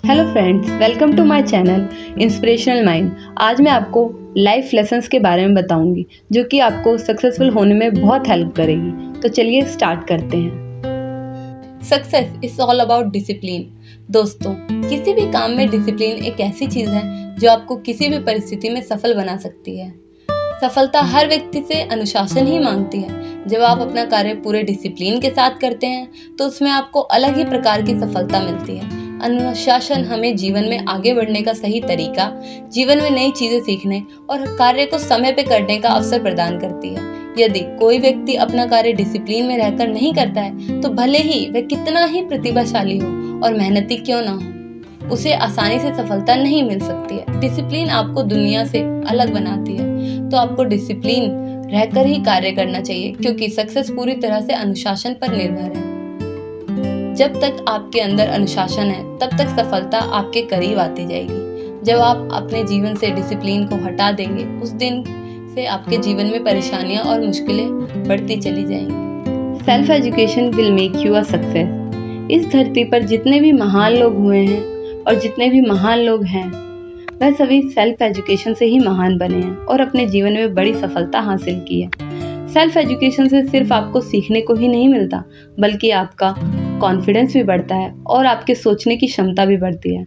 Hello friends, welcome to my channel inspirational mind. आज मैं आपको लाइफ लेसन्स के बारे में बताऊंगी जो कि आपको सक्सेसफुल होने में बहुत हेल्प करेगी। तो चलिए स्टार्ट करते हैं। Success is all about discipline. दोस्तों, किसी भी काम में डिसिप्लिन एक ऐसी चीज है जो आपको किसी भी परिस्थिति में सफल बना सकती है। सफलता हर व्यक्ति से अनुशासन ही मांगती है। जब आप अपना कार्य पूरे डिसिप्लिन के साथ करते हैं तो उसमें आपको अलग ही प्रकार की सफलता मिलती है। अनुशासन हमें जीवन में आगे बढ़ने का सही तरीका, जीवन में नई चीजें सीखने और कार्य को समय पे करने का अवसर प्रदान करती है। यदि कोई व्यक्ति अपना कार्य डिसिप्लिन में रहकर नहीं करता है तो भले ही वह कितना ही प्रतिभाशाली हो और मेहनती क्यों ना हो, उसे आसानी से सफलता नहीं मिल सकती है। डिसिप्लिन आपको दुनिया से अलग बनाती है, तो आपको डिसिप्लिन रहकर ही कार्य करना चाहिए क्योंकि सक्सेस पूरी तरह से अनुशासन पर निर्भर है। जब तक आपके अंदर अनुशासन है तब तक सफलता आपके करीब आती जाएगी। जब आप अपने जीवन से डिसिप्लिन को हटा देंगे उस दिन से आपके जीवन में परेशानियां और मुश्किलें बढ़ती चली जाएंगी। Self education will make you a success. इस धरती पर जितने भी महान लोग हुए हैं और जितने भी महान लोग हैं वह सभी सेल्फ एजुकेशन से ही महान बने हैं और अपने जीवन में बड़ी सफलता हासिल की है। सेल्फ एजुकेशन से सिर्फ आपको सीखने को ही नहीं मिलता बल्कि आपका कॉन्फिडेंस भी बढ़ता है और आपके सोचने की क्षमता भी बढ़ती है।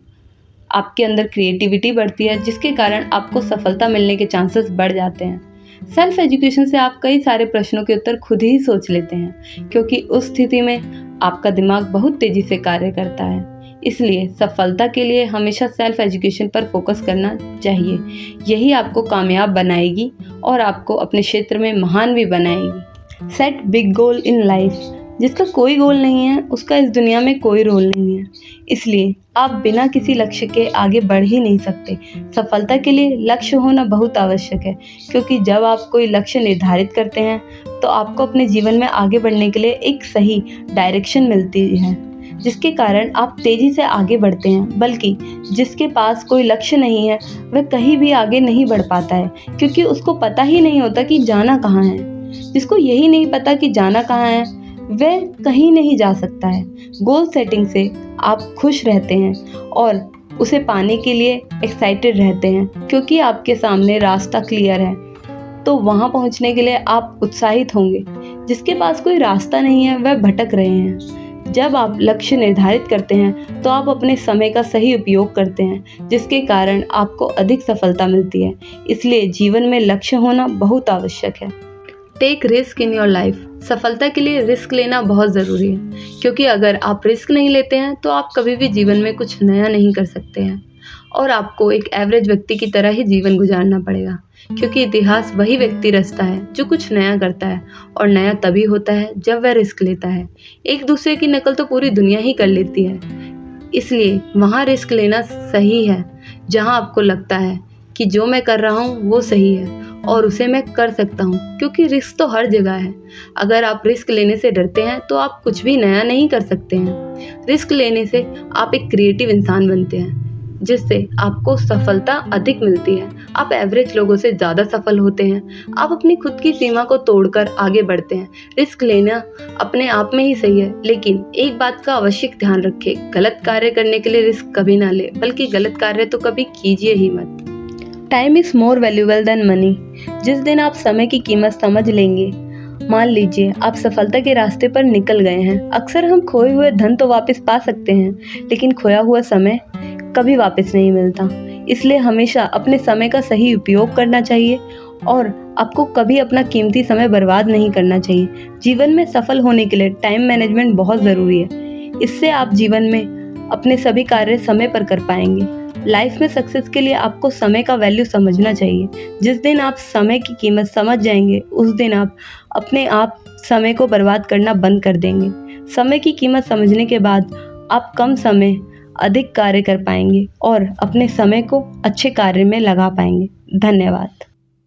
आपके अंदर क्रिएटिविटी बढ़ती है जिसके कारण आपको सफलता मिलने के चांसेस बढ़ जाते हैं। सेल्फ एजुकेशन से आप कई सारे प्रश्नों के उत्तर खुद ही सोच लेते हैं क्योंकि उस स्थिति में आपका दिमाग बहुत तेजी से कार्य करता है। इसलिए सफलता के लिए हमेशा सेल्फ एजुकेशन पर फोकस करना चाहिए। यही आपको कामयाब बनाएगी और आपको अपने क्षेत्र में महान भी बनाएगी। Set big goal in life. जिसका कोई गोल नहीं है उसका इस दुनिया में कोई रोल नहीं है। इसलिए आप बिना किसी लक्ष्य के आगे बढ़ ही नहीं सकते। सफलता के लिए लक्ष्य होना बहुत आवश्यक है क्योंकि जब आप कोई लक्ष्य निर्धारित करते हैं तो आपको अपने जीवन में आगे बढ़ने के लिए एक सही डायरेक्शन मिलती है जिसके कारण आप तेजी से आगे बढ़ते हैं। बल्कि जिसके पास कोई लक्ष्य नहीं है वह कहीं भी आगे नहीं बढ़ पाता है क्योंकि उसको पता ही नहीं होता कि जाना कहाँ है। जिसको यही नहीं पता कि जाना कहाँ है वह कहीं नहीं जा सकता है। गोल सेटिंग से आप खुश रहते हैं और उसे पाने के लिए एक्साइटेड रहते हैं क्योंकि आपके सामने रास्ता क्लियर है, तो वहां पहुंचने के लिए आप उत्साहित होंगे। जिसके पास कोई रास्ता नहीं है वह भटक रहे हैं। जब आप लक्ष्य निर्धारित करते हैं तो आप अपने समय का सही उपयोग करते हैं जिसके कारण आपको अधिक सफलता मिलती है। इसलिए जीवन में लक्ष्य होना बहुत आवश्यक है। Take risk in your life. सफलता के लिए रिस्क लेना बहुत ज़रूरी है क्योंकि अगर आप रिस्क नहीं लेते हैं तो आप कभी भी जीवन में कुछ नया नहीं कर सकते हैं और आपको एक एवरेज व्यक्ति की तरह ही जीवन गुजारना पड़ेगा क्योंकि इतिहास वही व्यक्ति रचता है जो कुछ नया करता है और नया तभी होता है जब वह रिस्क लेता है। एक दूसरे की नकल तो पूरी दुनिया ही कर लेती है, इसलिए वहाँ रिस्क लेना सही है जहाँ आपको लगता है कि जो मैं कर रहा हूँ वो सही है और उसे मैं कर सकता हूँ, क्योंकि रिस्क तो हर जगह है। अगर आप रिस्क लेने से डरते हैं तो आप कुछ भी नया नहीं कर सकते हैं। रिस्क लेने से आप एक क्रिएटिव इंसान बनते हैं जिससे आपको सफलता अधिक मिलती है। आप एवरेज लोगों से ज़्यादा सफल होते हैं। आप अपनी खुद की सीमा को तोड़कर आगे बढ़ते हैं। रिस्क लेना अपने आप में ही सही है, लेकिन एक बात का आवश्यक ध्यान रखें, गलत कार्य करने के लिए रिस्क कभी ना ले, बल्कि गलत कार्य तो कभी कीजिए ही मत। Time is more valuable then money. जिस दिन आप समय की कीमत समझ लेंगे, मान लीजिए आप सफलता के रास्ते पर निकल गए हैं। अक्सर हम खोए हुए धन तो वापस पा सकते हैं लेकिन खोया हुआ समय कभी वापस नहीं मिलता। इसलिए हमेशा अपने समय का सही उपयोग करना चाहिए और आपको कभी अपना कीमती समय बर्बाद नहीं करना चाहिए। जीवन में सफल होने के लिए टाइम मैनेजमेंट बहुत ज़रूरी है। इससे आप जीवन में अपने सभी कार्य समय पर कर पाएंगे। लाइफ में सक्सेस के लिए आपको समय का वैल्यू समझना चाहिए। जिस दिन आप समय की कीमत समझ जाएंगे उस दिन आप अपने आप समय को बर्बाद करना बंद कर देंगे। समय की कीमत समझने के बाद आप कम समय अधिक कार्य कर पाएंगे और अपने समय को अच्छे कार्य में लगा पाएंगे। धन्यवाद।